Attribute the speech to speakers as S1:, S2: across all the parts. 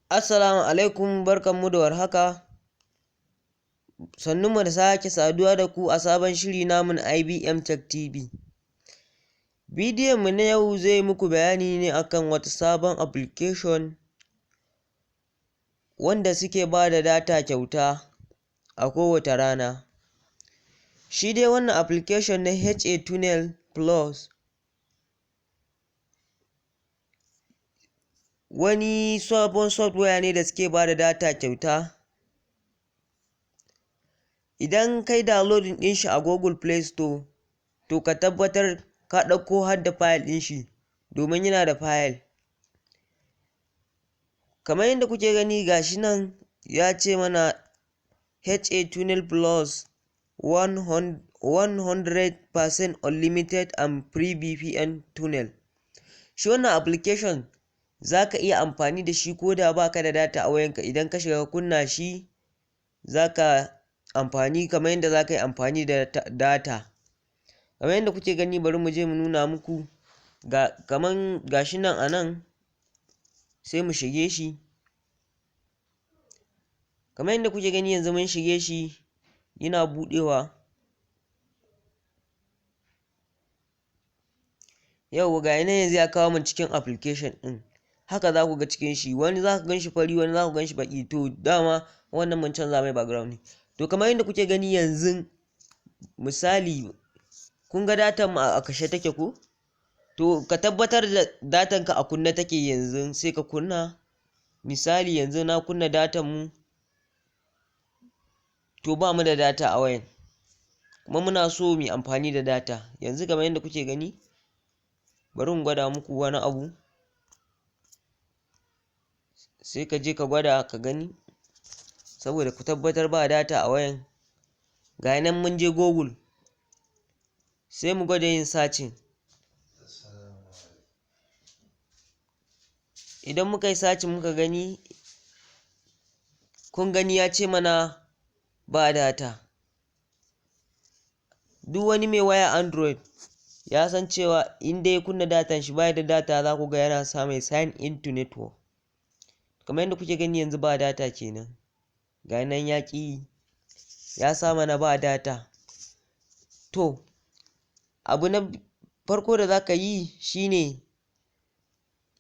S1: Assalamu alaikum, barkanmu da warhaka. Sannunmu da sake saduwa da ku a sabon shiri namu na IBM Tech TV. Bidiyon mu na yau zai muku bayani ne akan wata sabon application wanda suke ba da data kyauta a kowace rana. Shi dai wannan application na HA Tunnel Plus wani sabon software ne da suke ba da data kyauta. Idan kai downloading ɗin shi a Google Play Store, to ka tabbatar ka ɗauko har da file ɗin shi, domin yana da file. Kamar yadda kuke gani gashi nan ya ce mana HA Tunnel Plus 100% unlimited and free VPN tunnel. Shi wannan application za ka iya amfani da shi ko da baka da data a wayanka. Idan ka shiga kunna shi, za ka amfani kamar yadda za ka yi amfani da data. Kamar yadda kuke gani, bari mu je mu nuna muku. Kaman gashi nan a nan, sai mu shige shi. Kamar yadda kuke gani yanzu mun shige shi, yana buɗewa. Yau ga nan yanzu ya kawo mu cikin application ɗin. Haka za ku ga cikin shi, wani za ku gan shi fari, wani za ku gan shi baƙi. To dama wannan mun canza mai background ne. To kamar yadda kuke gani yanzu, misali kun ga datan mu a kashe take ko? To ka tabbatar da datan ka a kunne take yanzu, sai ka kunna. Misali yanzu na kunna datan mu, to ba mu da data a wayan, kuma muna so mu yi amfani da data. Yanzu kamar yadda kuke gani, bari mu gwada muku wani abu. Sai ka je ka gwada ka gani, saboda ku tabbatar ba data a wayan. Ga nan mun je Google, sai mu gwada yin searching. Idan muka yi searching muka gani, kun gani ya ce mana ba data. Duk wani mai waya Android ya san cewa in dai ya kunna datan shi baya da data, za ku ga yana sa mai sign into network. Kamar yadda kuke gani yanzu ba data kenan. Ga nan ya ƙi, ya sa mana ba data. To abu na farko da za ka yi shine,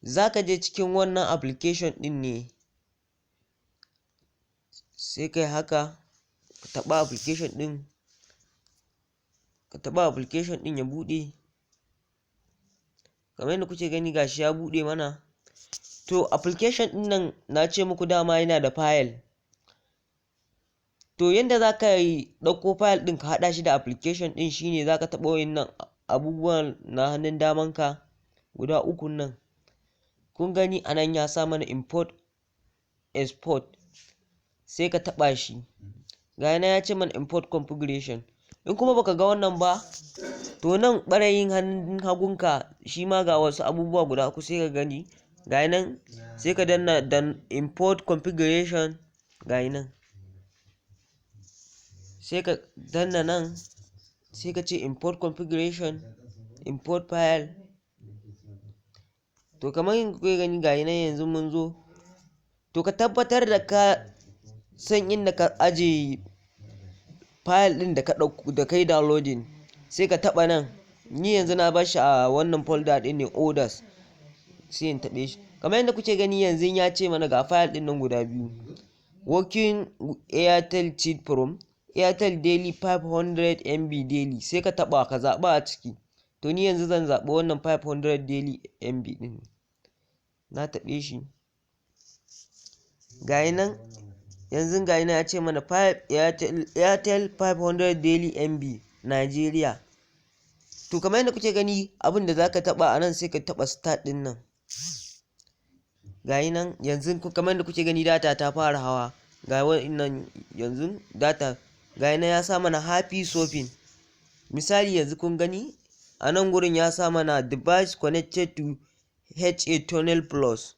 S1: za ka je cikin wannan application ɗin ne, sai kai haka ka taɓa application ɗin. Ka taɓa application ɗin ya buɗe. Kamar yadda kuke gani gashi ya buɗe mana. To application ɗin nan na ce muku dama yana da file. To yanda za ka yi ɗauko file ɗin ka haɗa shi da application ɗin shine, za ka taɓa wayannan abubuwan na hannun daman ka guda uku nan. Kun gani a nan ya sa mana import export, sai ka taɓa shi. Ga nan ya ce mana import configuration. In kuma baka ga wannan ba, to nan ɓarayin hannun hagunka shi ma ga wasu abubuwa guda uku, sai ka gani. Ga nan sai ka danna import configuration. Ga nan sai ka danna nan, sai ka ce import configuration, import file. To kamar yadda kuke gani ga nan yanzu mun zo. To ka tabbatar da ka san inda ka aje file ɗin da ka ɗauko da kai downloading. Sai ka taɓa nan. Ni yanzu na bar shi a wannan folder ɗin ne, orders. Sai in taɓe shi. Kamar yadda kuke gani yanzu ya ce mana ga file ɗin nan guda biyu. Working Airtel cheat from Airtel daily 500 MB daily. Sai ka taɓa ka zaɓa a ciki. To ni yanzu zan zaɓi wannan 500 daily MB ɗin. Na taɓe shi. Ga nan yanzu ga nan ya ce mana Airtel 500 daily MB Nigeria. To kamar yadda kuke gani, abin da za ka taɓa a nan, sai ka taɓa start ɗin nan. Ga nan yanzu kamar yadda kuke gani, data ta fara hawa. Ga wannan yanzu data. Ga nan ya sa mana happy shopping. Misali yanzu kun gani a nan gurin ya sa mana device connected to HA Tunnel Plus.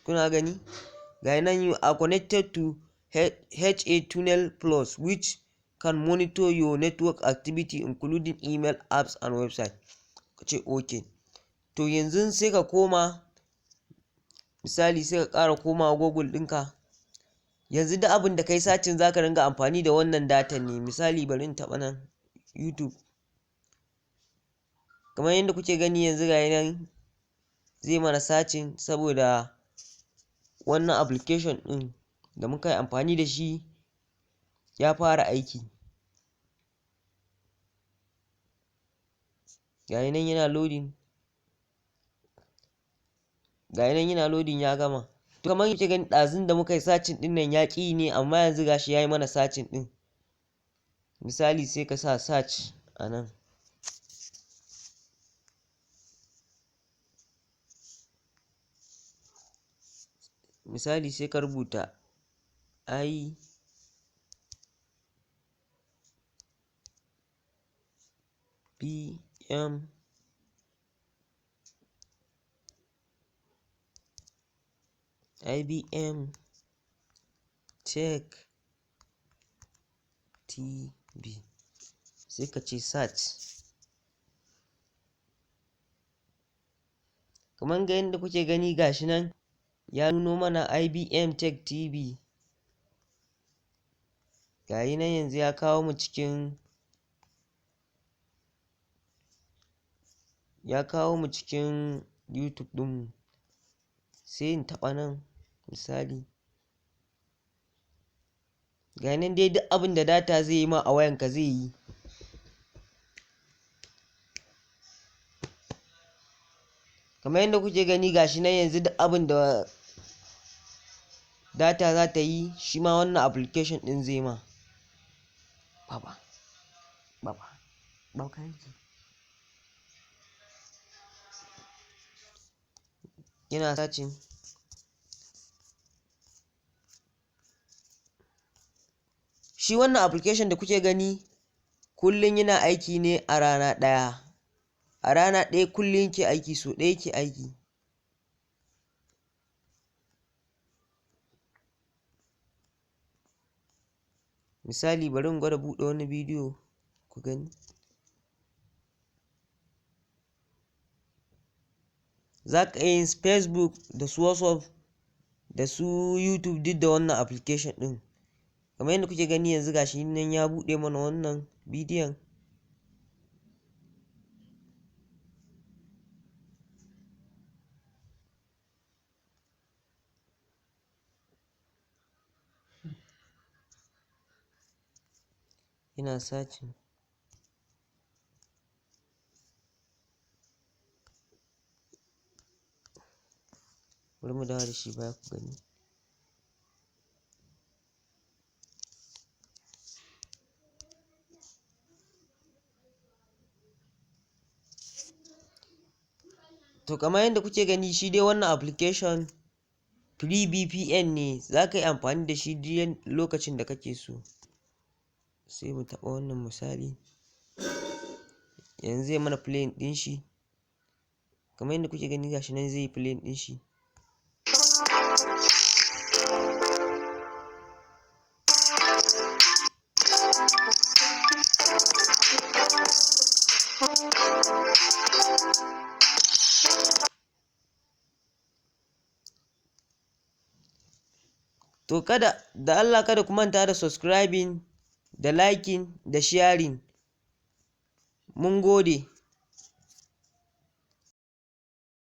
S1: Kuna gani? Ga nan you are connected to HA Tunnel Plus, which can monitor your network activity including email, apps and website. Ka ce okay. To yanzu sai ka koma misali sai ka ƙara komawa Google ɗinka. Yanzu duk abin da kai sacin zaka ringa amfani da wannan datan ne. Misali bari in taɓa nan YouTube, kamar yadda kuke gani yanzu ga nan zai mana sacin, saboda wannan application ɗin da muka yi amfani da shi ya fara aiki. Ga nan yana loading, ga nan yana loading ya gama. To kamar yadda kuke gani ɗazun da muka yi sacin ɗin nan ya ƙi ne, amma yanzu gashi ya yi mana sacin ɗin. Misali sai ka sa search a nan. Misali sai ka rubuta IBM Tech TV, sai ka ce search. Kamar ga yadda kuke gani gashi nan ya nuno mana IBM Tech TV. Gayi nan yanzu ya kawo mu cikin YouTube ɗinmu. Sai in taɓa nan misali. Ga nan dai duk abin da data zai yi ma a wayanka zai yi. Kamar yadda kuke gani gashi nan yanzu duk abin da data za ta yi shi ma wannan application ɗin zai ma. Yana sacin. Shi wannan application da kuke gani kullum yana aiki ne a rana ɗaya. A rana ɗaya kullum yake aiki, so ɗaya yake aiki. Misali bari in gwada buɗe wani bidiyo ku gani. Za ka iya yin Facebook da su WhatsApp da su YouTube duk da wannan application ɗin. Kamar yadda kuke gani yanzu gashi nan ya buɗe mana wannan bidiyon. Ina sacin. Bari mu dawo da shi baya ku gani. To kamar yadda kuke gani shi dai wannan application free VPN ne, za ka yi amfani da shi duk lokacin da kake so. Sai mu taɓa wannan misali. Yanzu zai mana playing ɗin shi. Kamar yadda kuke gani gashi nan zai yi playing ɗin shi. To da Allah kada ku manta da subscribing, da liking, da sharing. Mun gode.